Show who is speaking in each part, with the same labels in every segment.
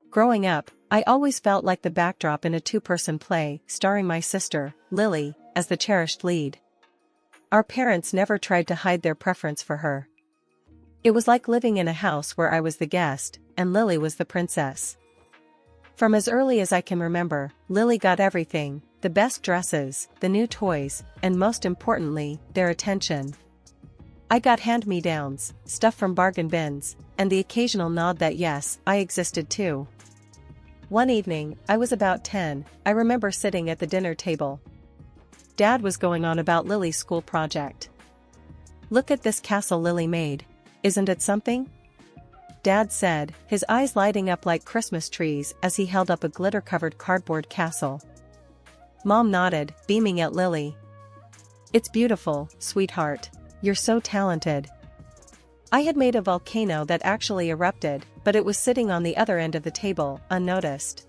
Speaker 1: Growing up, I always felt like the backdrop in a two-person play, starring my sister, Lily, as the cherished lead. Our parents never tried to hide their preference for her. It was like living in a house where I was the guest, and Lily was the princess. From as early as I can remember, Lily got everything: the best dresses, the new toys, and most importantly, their attention. I got hand-me-downs, stuff from bargain bins, and the occasional nod that yes, I existed too. One evening, I was about 10, I remember sitting at the dinner table. Dad was going on about Lily's school project. "Look at this castle Lily made. Isn't it something?" Dad said, his eyes lighting up like Christmas trees as he held up a glitter-covered cardboard castle. Mom nodded, beaming at Lily. "It's beautiful, sweetheart. You're so talented." I had made a volcano that actually erupted, but it was sitting on the other end of the table, unnoticed.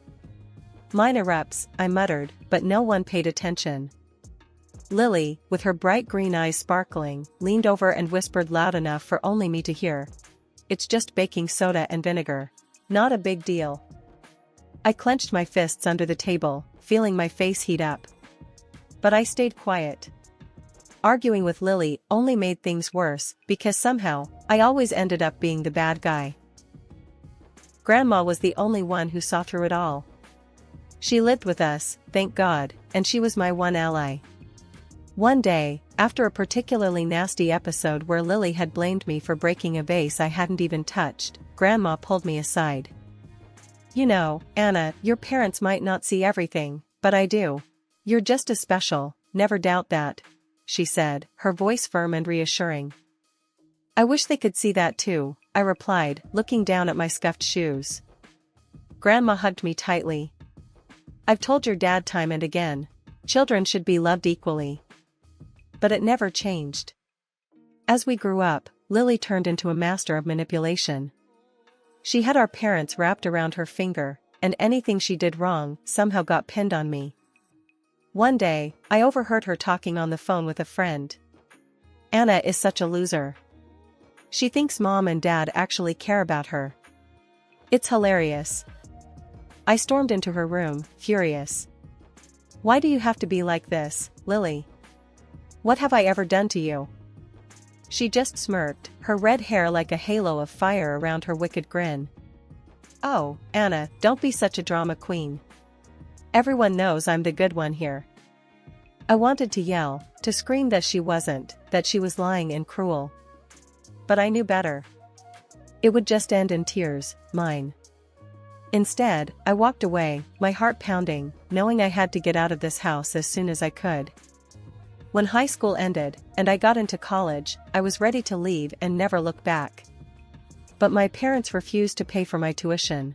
Speaker 1: "Mine erupts," I muttered, but no one paid attention. Lily, with her bright green eyes sparkling, leaned over and whispered loud enough for only me to hear. "It's just baking soda and vinegar. Not a big deal." I clenched my fists under the table, feeling my face heat up. But I stayed quiet. Arguing with Lily only made things worse, because somehow, I always ended up being the bad guy. Grandma was the only one who saw through it all. She lived with us, thank God, and she was my one ally. One day, after a particularly nasty episode where Lily had blamed me for breaking a vase I hadn't even touched, Grandma pulled me aside. "You know, Anna, your parents might not see everything, but I do. You're just as special, never doubt that," she said, her voice firm and reassuring. "I wish they could see that too," I replied, looking down at my scuffed shoes. Grandma hugged me tightly. "I've told your dad time and again. Children should be loved equally." But it never changed. As we grew up, Lily turned into a master of manipulation. She had our parents wrapped around her finger, and anything she did wrong somehow got pinned on me. One day, I overheard her talking on the phone with a friend. "Anna is such a loser. She thinks Mom and Dad actually care about her. It's hilarious." I stormed into her room, furious. "Why do you have to be like this, Lily? What have I ever done to you?" She just smirked, her red hair like a halo of fire around her wicked grin. "Oh, Anna, don't be such a drama queen. Everyone knows I'm the good one here." I wanted to yell, to scream that she wasn't, that she was lying and cruel. But I knew better. It would just end in tears, mine. Instead, I walked away, my heart pounding, knowing I had to get out of this house as soon as I could. When high school ended, and I got into college, I was ready to leave and never look back. But my parents refused to pay for my tuition.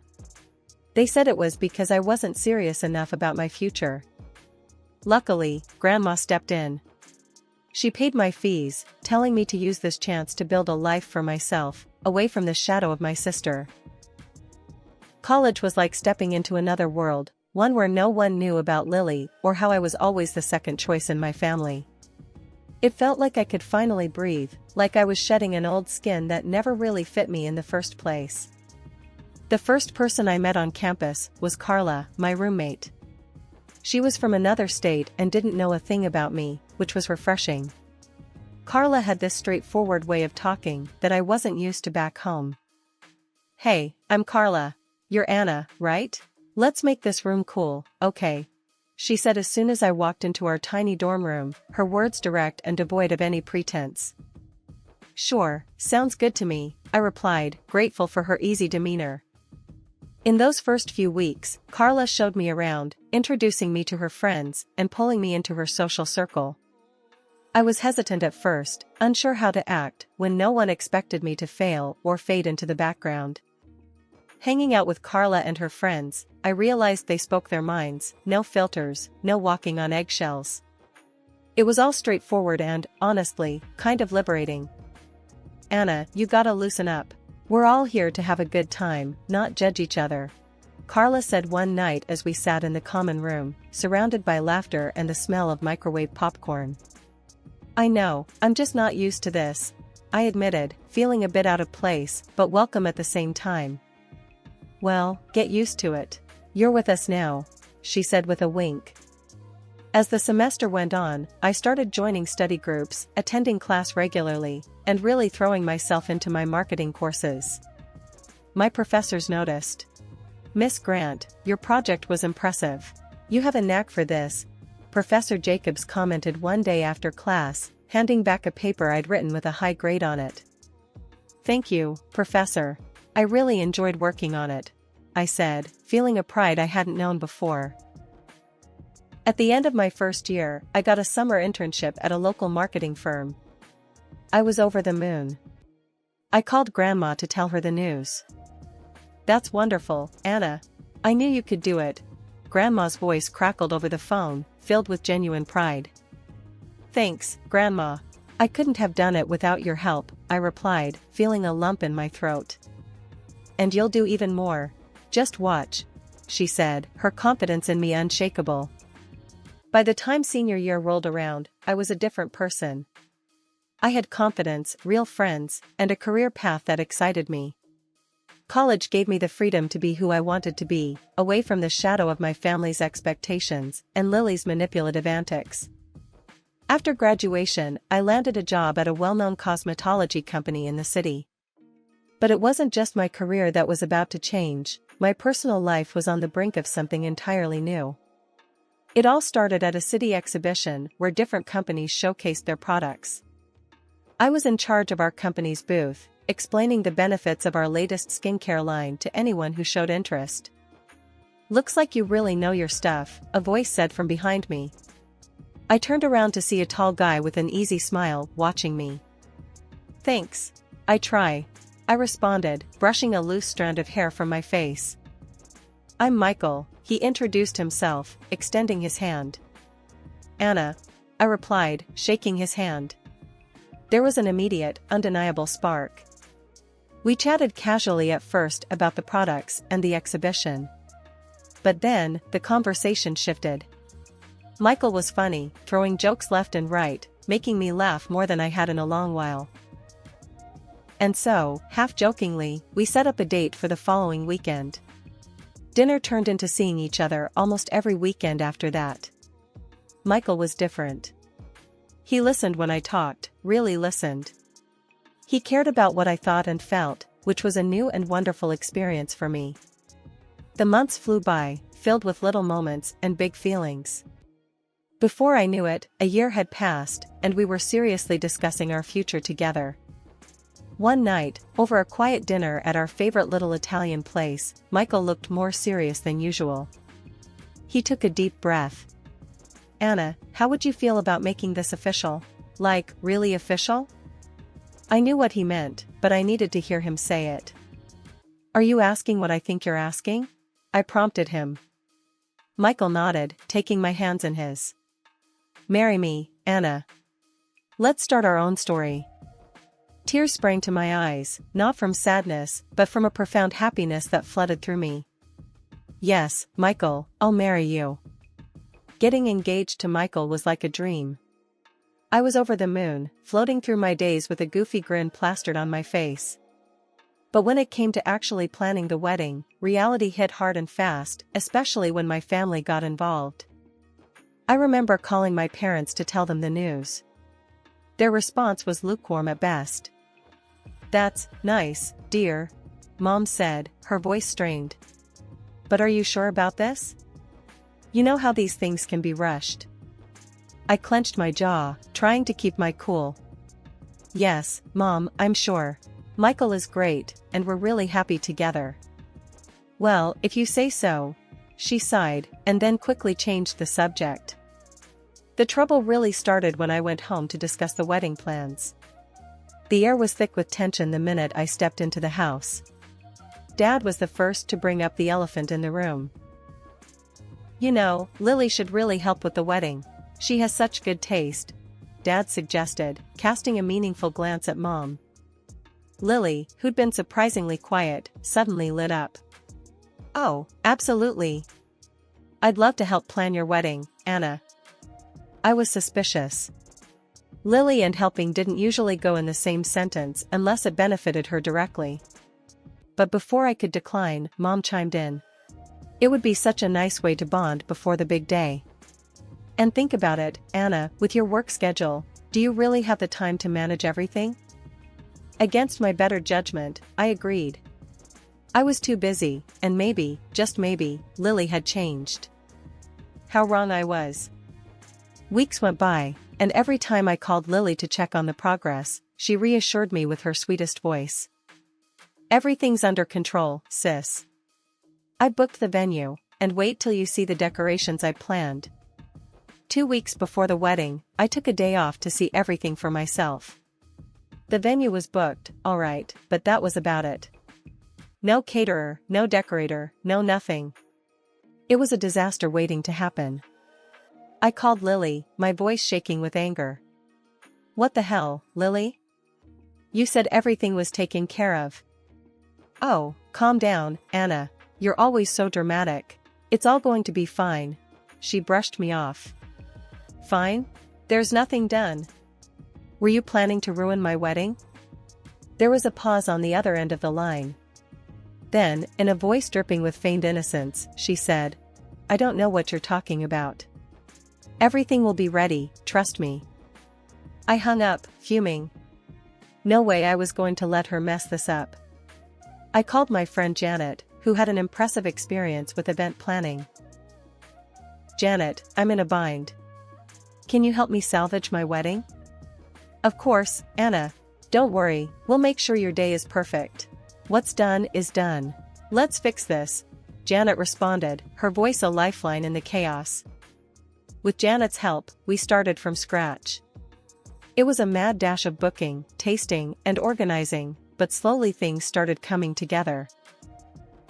Speaker 1: They said it was because I wasn't serious enough about my future. Luckily, Grandma stepped in. She paid my fees, telling me to use this chance to build a life for myself, away from the shadow of my sister. College was like stepping into another world, one where no one knew about Lily or how I was always the second choice in my family. It felt like I could finally breathe, like I was shedding an old skin that never really fit me in the first place. The first person I met on campus was Carla, my roommate. She was from another state and didn't know a thing about me, which was refreshing. Carla had this straightforward way of talking that I wasn't used to back home. "Hey, I'm Carla. You're Anna, right? Let's make this room cool, okay?" she said as soon as I walked into our tiny dorm room, her words direct and devoid of any pretense. "Sure, sounds good to me," I replied, grateful for her easy demeanor. In those first few weeks, Carla showed me around, introducing me to her friends and pulling me into her social circle. I was hesitant at first, unsure how to act when no one expected me to fail or fade into the background. Hanging out with Carla and her friends, I realized they spoke their minds, no filters, no walking on eggshells. It was all straightforward and, honestly, kind of liberating. "Anna, you gotta loosen up. We're all here to have a good time, not judge each other," Carla said one night as we sat in the common room, surrounded by laughter and the smell of microwave popcorn. "I know, I'm just not used to this," I admitted, feeling a bit out of place, but welcome at the same time. Well, get used to it. You're with us now, she said with a wink. As the semester went on, I started joining study groups, attending class regularly, and really throwing myself into my marketing courses. My professors noticed. Miss Grant, your project was impressive. You have a knack for this, Professor Jacobs commented one day after class, handing back a paper I'd written with a high grade on it. Thank you, Professor. I really enjoyed working on it, I said, feeling a pride I hadn't known before. At the end of my first year, I got a summer internship at a local marketing firm. I was over the moon. I called Grandma to tell her the news. That's wonderful, Anna. I knew you could do it. Grandma's voice crackled over the phone, filled with genuine pride. Thanks, Grandma. I couldn't have done it without your help, I replied, feeling a lump in my throat. And you'll do even more. Just watch, she said, her confidence in me unshakable. By the time senior year rolled around, I was a different person. I had confidence, real friends, and a career path that excited me. College gave me the freedom to be who I wanted to be, away from the shadow of my family's expectations and Lily's manipulative antics. After graduation, I landed a job at a well-known cosmetology company in the city. But it wasn't just my career that was about to change, my personal life was on the brink of something entirely new. It all started at a city exhibition where different companies showcased their products. I was in charge of our company's booth, explaining the benefits of our latest skincare line to anyone who showed interest. Looks like you really know your stuff, a voice said from behind me. I turned around to see a tall guy with an easy smile watching me. Thanks. I try, I responded, brushing a loose strand of hair from my face. I'm Michael, he introduced himself, extending his hand. Anna, I replied, shaking his hand. There was an immediate, undeniable spark. We chatted casually at first about the products and the exhibition. But then, the conversation shifted. Michael was funny, throwing jokes left and right, making me laugh more than I had in a long while. And so, half-jokingly, we set up a date for the following weekend. Dinner turned into seeing each other almost every weekend after that. Michael was different. He listened when I talked, really listened. He cared about what I thought and felt, which was a new and wonderful experience for me. The months flew by, filled with little moments and big feelings. Before I knew it, a year had passed, and we were seriously discussing our future together. One night, over a quiet dinner at our favorite little Italian place, Michael looked more serious than usual. He took a deep breath. Anna, how would you feel about making this official? Like, really official? I knew what he meant, but I needed to hear him say it. Are you asking what I think you're asking? I prompted him. Michael nodded, taking my hands in his. Marry me, Anna. Let's start our own story. Tears sprang to my eyes, not from sadness, but from a profound happiness that flooded through me. Yes, Michael, I'll marry you. Getting engaged to Michael was like a dream. I was over the moon, floating through my days with a goofy grin plastered on my face. But when it came to actually planning the wedding, reality hit hard and fast, especially when my family got involved. I remember calling my parents to tell them the news. Their response was lukewarm at best. That's nice, dear, Mom said, her voice strained. But are you sure about this? You know how these things can be rushed. I clenched my jaw, trying to keep my cool. Yes, Mom, I'm sure. Michael is great, and we're really happy together. Well, if you say so, she sighed, and then quickly changed the subject. The trouble really started when I went home to discuss the wedding plans. The air was thick with tension the minute I stepped into the house. Dad was the first to bring up the elephant in the room. You know, Lily should really help with the wedding. She has such good taste, Dad suggested, casting a meaningful glance at Mom. Lily, who'd been surprisingly quiet, suddenly lit up. Oh, absolutely. I'd love to help plan your wedding, Anna. I was suspicious. Lily and helping didn't usually go in the same sentence unless it benefited her directly. but before I could decline, Mom chimed in. It would be such a nice way to bond before the big day. And think about it, Anna, with your work schedule, do you really have the time to manage everything? Against my better judgment, I agreed. I was too busy, and maybe, just maybe, Lily had changed. How wrong I was. Weeks went by, and every time I called Lily to check on the progress, she reassured me with her sweetest voice. Everything's under control, sis. I booked the venue, and wait till you see the decorations I planned. 2 weeks before the wedding, I took a day off to see everything for myself. The venue was booked, all right, but that was about it. No caterer, no decorator, no nothing. It was a disaster waiting to happen. I called Lily, my voice shaking with anger. What the hell, Lily? You said everything was taken care of. Oh, calm down, Anna. You're always so dramatic. It's all going to be fine. She brushed me off. Fine? There's nothing done. Were you planning to ruin my wedding? There was a pause on the other end of the line. Then, in a voice dripping with feigned innocence, she said, I don't know what you're talking about. Everything will be ready, trust me. I hung up, fuming. No way I was going to let her mess this up. I called my friend Janet, who had an impressive experience with event planning. Janet, I'm in a bind. Can you help me salvage my wedding? Of course, Anna. Don't worry, we'll make sure your day is perfect. What's done is done. Let's fix this, Janet responded, her voice a lifeline in the chaos. With Janet's help, we started from scratch. It was a mad dash of booking, tasting, and organizing, but slowly things started coming together.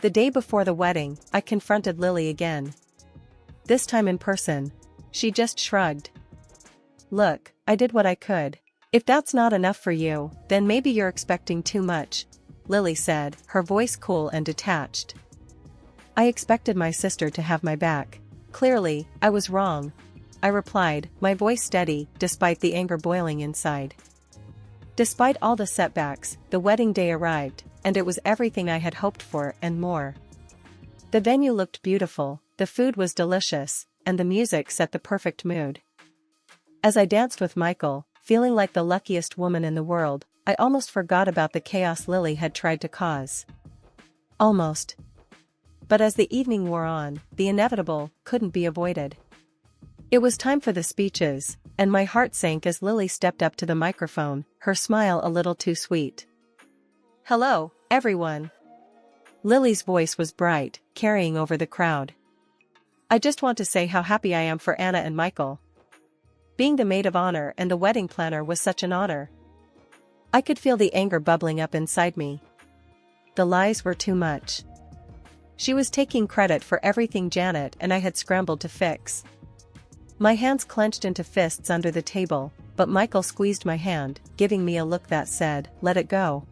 Speaker 1: The day before the wedding, I confronted Lily again. This time in person. She just shrugged. Look, I did what I could. If that's not enough for you, then maybe you're expecting too much, Lily said, her voice cool and detached. I expected my sister to have my back. Clearly, I was wrong, I replied, my voice steady, despite the anger boiling inside. Despite all the setbacks, the wedding day arrived, and it was everything I had hoped for and more. The venue looked beautiful, the food was delicious, and the music set the perfect mood. As I danced with Michael, feeling like the luckiest woman in the world, I almost forgot about the chaos Lily had tried to cause. Almost. But as the evening wore on, the inevitable couldn't be avoided. It was time for the speeches, and my heart sank as Lily stepped up to the microphone, her smile a little too sweet. Hello, everyone. Lily's voice was bright, carrying over the crowd. I just want to say how happy I am for Anna and Michael. Being the maid of honor and the wedding planner was such an honor. I could feel the anger bubbling up inside me. The lies were too much. She was taking credit for everything Janet and I had scrambled to fix. My hands clenched into fists under the table, but Michael squeezed my hand, giving me a look that said, let it go.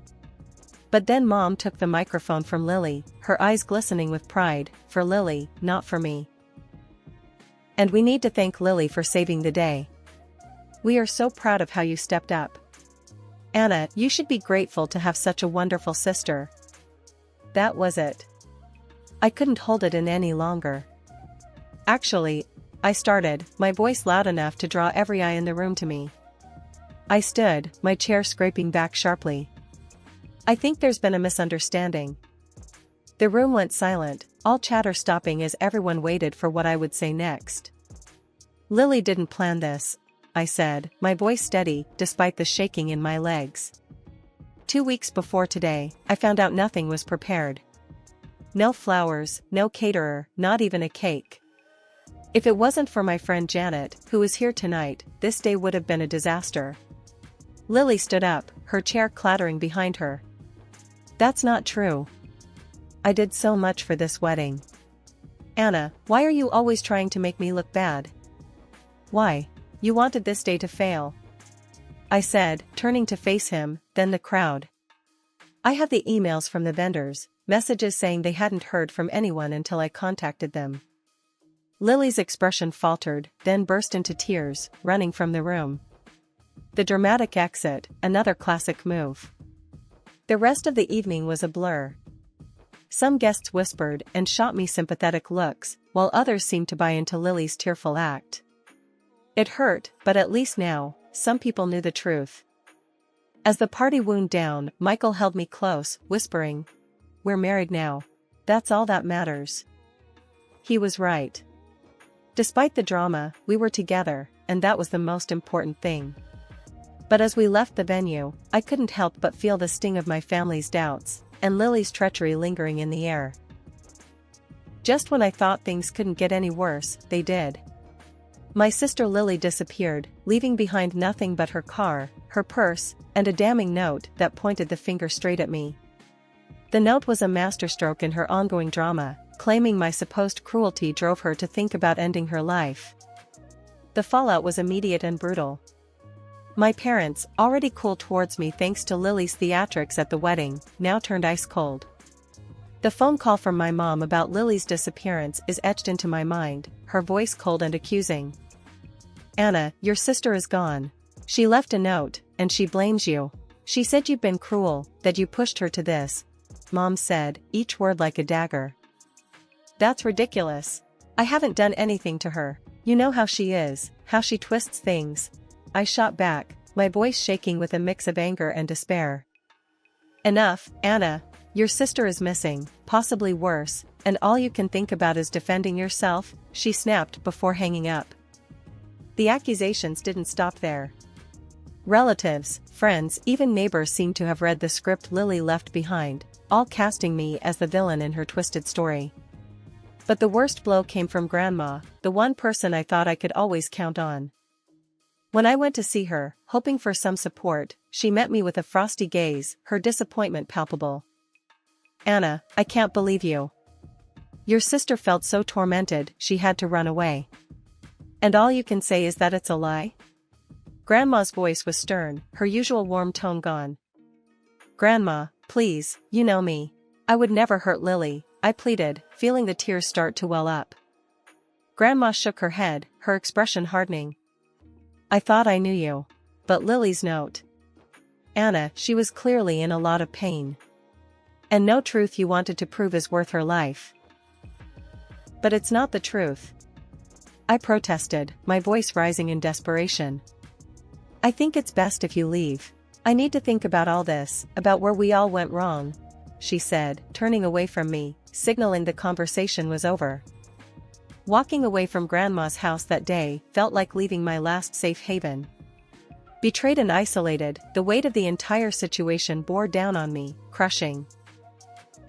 Speaker 1: But then Mom took the microphone from Lily, her eyes glistening with pride, for Lily, not for me. And we need to thank Lily for saving the day. We are so proud of how you stepped up. Anna, you should be grateful to have such a wonderful sister. That was it. I couldn't hold it in any longer. Actually, I started, my voice loud enough to draw every eye in the room to me. I stood, my chair scraping back sharply. I think there's been a misunderstanding. The room went silent, all chatter stopping as everyone waited for what I would say next. Lily didn't plan this, I said, my voice steady, despite the shaking in my legs. 2 weeks before today, I found out nothing was prepared. No flowers, no caterer, not even a cake. If it wasn't for my friend Janet, who is here tonight, this day would have been a disaster. Lily stood up, her chair clattering behind her. That's not true. I did so much for this wedding. Anna, why are you always trying to make me look bad? Why? You wanted this day to fail. I said, turning to face him, then the crowd. I have the emails from the vendors, messages saying they hadn't heard from anyone until I contacted them. Lily's expression faltered, then burst into tears, running from the room. The dramatic exit, another classic move. The rest of the evening was a blur. Some guests whispered and shot me sympathetic looks, while others seemed to buy into Lily's tearful act. It hurt, but at least now, some people knew the truth. As the party wound down, Michael held me close, whispering, "We're married now. That's all that matters." He was right. Despite the drama, we were together, and that was the most important thing. But as we left the venue, I couldn't help but feel the sting of my family's doubts, and Lily's treachery lingering in the air. Just when I thought things couldn't get any worse, they did. My sister Lily disappeared, leaving behind nothing but her car, her purse, and a damning note that pointed the finger straight at me. The note was a masterstroke in her ongoing drama, claiming my supposed cruelty drove her to think about ending her life. The fallout was immediate and brutal. My parents, already cool towards me thanks to Lily's theatrics at the wedding, now turned ice cold. The phone call from my mom about Lily's disappearance is etched into my mind, her voice cold and accusing. "Anna, your sister is gone. She left a note, and she blames you. She said you've been cruel, that you pushed her to this," Mom said, each word like a dagger. "That's ridiculous. I haven't done anything to her. You know how she is, how she twists things," I shot back, my voice shaking with a mix of anger and despair. "Enough, Anna. Your sister is missing, possibly worse, and all you can think about is defending yourself," she snapped before hanging up. The accusations didn't stop there. Relatives, friends, even neighbors seemed to have read the script Lily left behind, all casting me as the villain in her twisted story. But the worst blow came from Grandma, the one person I thought I could always count on. When I went to see her, hoping for some support, she met me with a frosty gaze, her disappointment palpable. "Anna, I can't believe you. Your sister felt so tormented she had to run away. And all you can say is that it's a lie?" Grandma's voice was stern, her usual warm tone gone. "Grandma, please, you know me. I would never hurt Lily," I pleaded, feeling the tears start to well up. Grandma shook her head, her expression hardening. "I thought I knew you. But Lily's note. Anna, she was clearly in a lot of pain. And no truth you wanted to prove is worth her life." "But it's not the truth," I protested, my voice rising in desperation. "I think it's best if you leave. I need to think about all this, about where we all went wrong," she said, turning away from me, signaling the conversation was over. Walking away from Grandma's house that day felt like leaving my last safe haven. Betrayed and isolated, the weight of the entire situation bore down on me, crushing.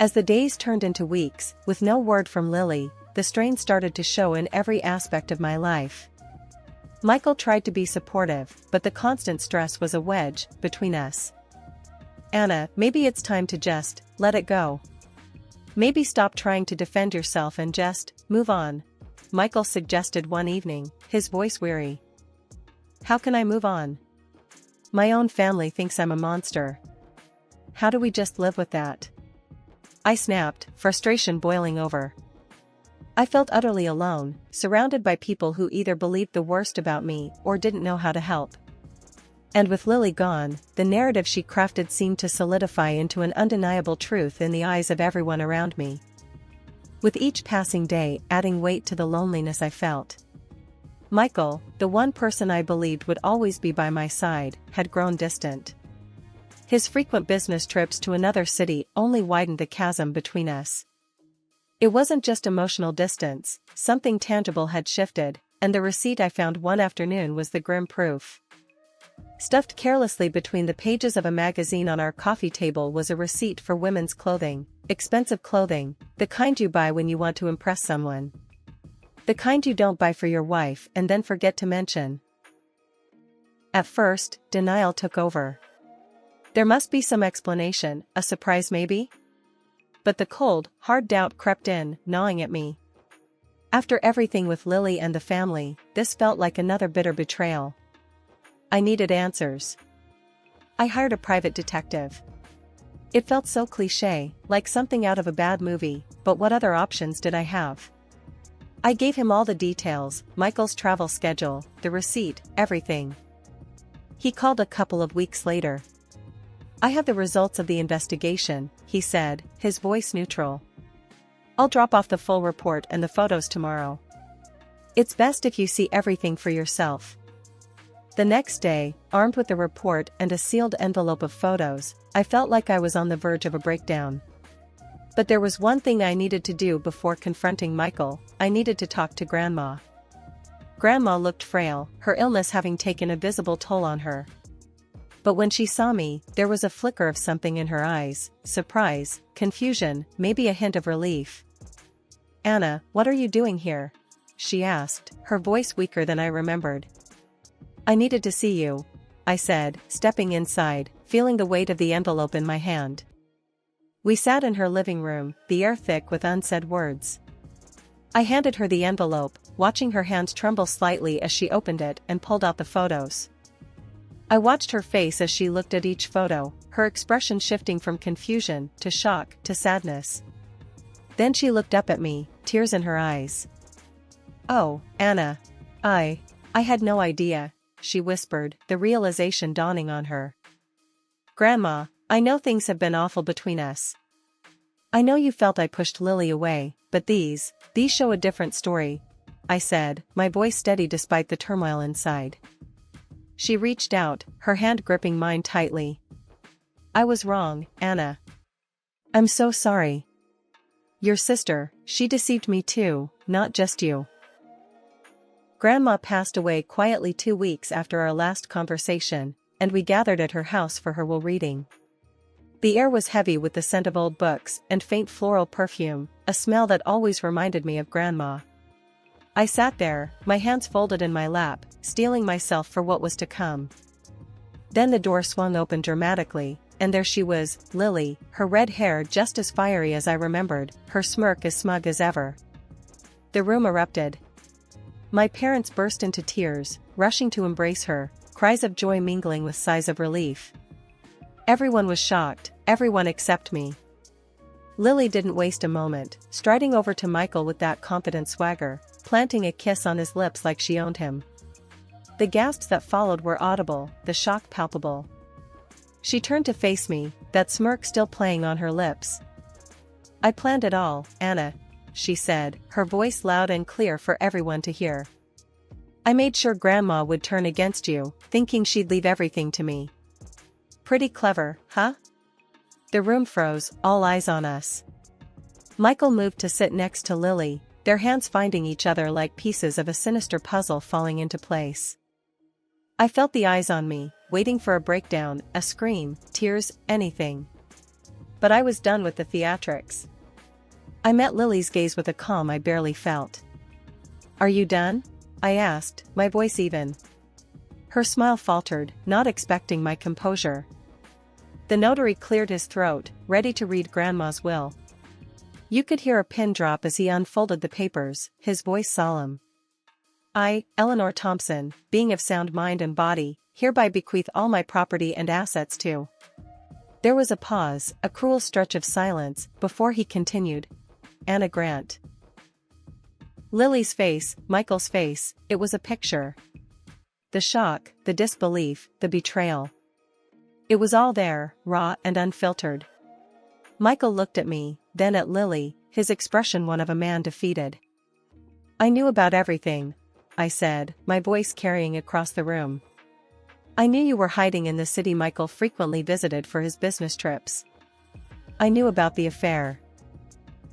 Speaker 1: As the days turned into weeks, with no word from Lily, the strain started to show in every aspect of my life. Michael tried to be supportive, but the constant stress was a wedge between us. "Anna, maybe it's time to just let it go. Maybe stop trying to defend yourself and just move on," Michael suggested one evening, his voice weary. "How can I move on? My own family thinks I'm a monster. How do we just live with that?" I snapped, frustration boiling over. I felt utterly alone, surrounded by people who either believed the worst about me or didn't know how to help. And with Lily gone, the narrative she crafted seemed to solidify into an undeniable truth in the eyes of everyone around me. With each passing day adding weight to the loneliness I felt. Michael, the one person I believed would always be by my side, had grown distant. His frequent business trips to another city only widened the chasm between us. It wasn't just emotional distance, something tangible had shifted, and the receipt I found one afternoon was the grim proof. Stuffed carelessly between the pages of a magazine on our coffee table was a receipt for women's clothing, expensive clothing, the kind you buy when you want to impress someone. The kind you don't buy for your wife and then forget to mention. At first, denial took over. There must be some explanation, a surprise maybe? But the cold, hard doubt crept in, gnawing at me. After everything with Lily and the family, this felt like another bitter betrayal. I needed answers. I hired a private detective. It felt so cliché, like something out of a bad movie, but what other options did I have? I gave him all the details, Michael's travel schedule, the receipt, everything. He called a couple of weeks later. "I have the results of the investigation," he said, his voice neutral. I'll drop off the full report and the photos tomorrow. It's best if you see everything for yourself. The next day, armed with the report and a sealed envelope of photos, I felt like I was on the verge of a breakdown. But there was one thing I needed to do before confronting Michael. I needed to talk to Grandma. Grandma looked frail, her illness having taken a visible toll on her. But when she saw me, there was a flicker of something in her eyes: surprise, confusion, maybe a hint of relief. "Anna, what are you doing here?" she asked, her voice weaker than I remembered. "I needed to see you," I said, stepping inside, feeling the weight of the envelope in my hand. We sat in her living room, the air thick with unsaid words. I handed her the envelope, watching her hand tremble slightly as she opened it and pulled out the photos. I watched her face as she looked at each photo, her expression shifting from confusion to shock to sadness. Then she looked up at me, tears in her eyes. "Oh, Anna. I had no idea," she whispered, the realization dawning on her. "Grandma, I know things have been awful between us. I know you felt I pushed Lily away, but these show a different story," I said, my voice steady despite the turmoil inside. She reached out, her hand gripping mine tightly. "I was wrong, Anna. I'm so sorry. Your sister, she deceived me too, not just you." Grandma passed away quietly 2 weeks after our last conversation, and we gathered at her house for her will reading. The air was heavy with the scent of old books and faint floral perfume, a smell that always reminded me of Grandma. I sat there, my hands folded in my lap, steeling myself for what was to come. Then the door swung open dramatically, and there she was, Lily, her red hair just as fiery as I remembered, her smirk as smug as ever. The room erupted. My parents burst into tears, rushing to embrace her, cries of joy mingling with sighs of relief. Everyone was shocked, everyone except me. Lily didn't waste a moment, striding over to Michael with that confident swagger, planting a kiss on his lips like she owned him. The gasps that followed were audible, the shock palpable. She turned to face me, that smirk still playing on her lips. "I planned it all, Anna," she said, her voice loud and clear for everyone to hear. "I made sure Grandma would turn against you, thinking she'd leave everything to me. Pretty clever, huh?" The room froze, all eyes on us. Michael moved to sit next to Lily, their hands finding each other like pieces of a sinister puzzle falling into place. I felt the eyes on me, waiting for a breakdown, a scream, tears, anything. But I was done with the theatrics. I met Lily's gaze with a calm I barely felt. "Are you done?" I asked, my voice even. Her smile faltered, not expecting my composure. The notary cleared his throat, ready to read Grandma's will. You could hear a pin drop as he unfolded the papers, his voice solemn. "I, Eleanor Thompson, being of sound mind and body, hereby bequeath all my property and assets to..." There was a pause, a cruel stretch of silence, before he continued. "Anna Grant." Lily's face, Michael's face, it was a picture. The shock, the disbelief, the betrayal. It was all there, raw and unfiltered. Michael looked at me, then at Lily, his expression one of a man defeated. "I knew about everything," I said, my voice carrying across the room. "I knew you were hiding in the city Michael frequently visited for his business trips. I knew about the affair."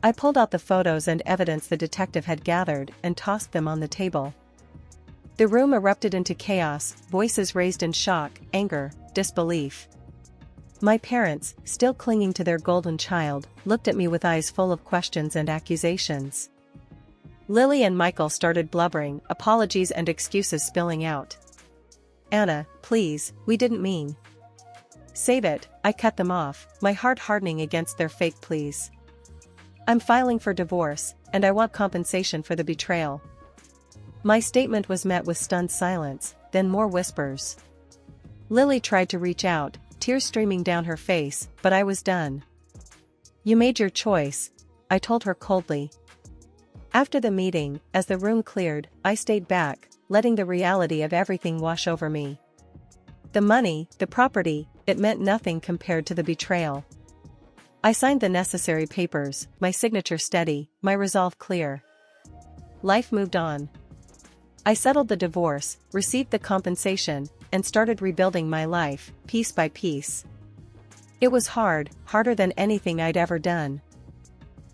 Speaker 1: I pulled out the photos and evidence the detective had gathered and tossed them on the table. The room erupted into chaos, voices raised in shock, anger, disbelief. My parents, still clinging to their golden child, looked at me with eyes full of questions and accusations. Lily and Michael started blubbering, apologies and excuses spilling out. "Anna, please, we didn't mean..." "Save it," I cut them off, my heart hardening against their fake pleas. "I'm filing for divorce, and I want compensation for the betrayal." My statement was met with stunned silence, then more whispers. Lily tried to reach out, tears streaming down her face, but I was done. "You made your choice," I told her coldly. After the meeting, as the room cleared, I stayed back, letting the reality of everything wash over me. The money, the property, it meant nothing compared to the betrayal. I signed the necessary papers, my signature steady, my resolve clear. Life moved on. I settled the divorce, received the compensation, and started rebuilding my life, piece by piece. It was hard, harder than anything I'd ever done.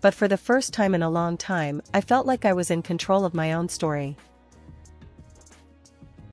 Speaker 1: But for the first time in a long time, I felt like I was in control of my own story.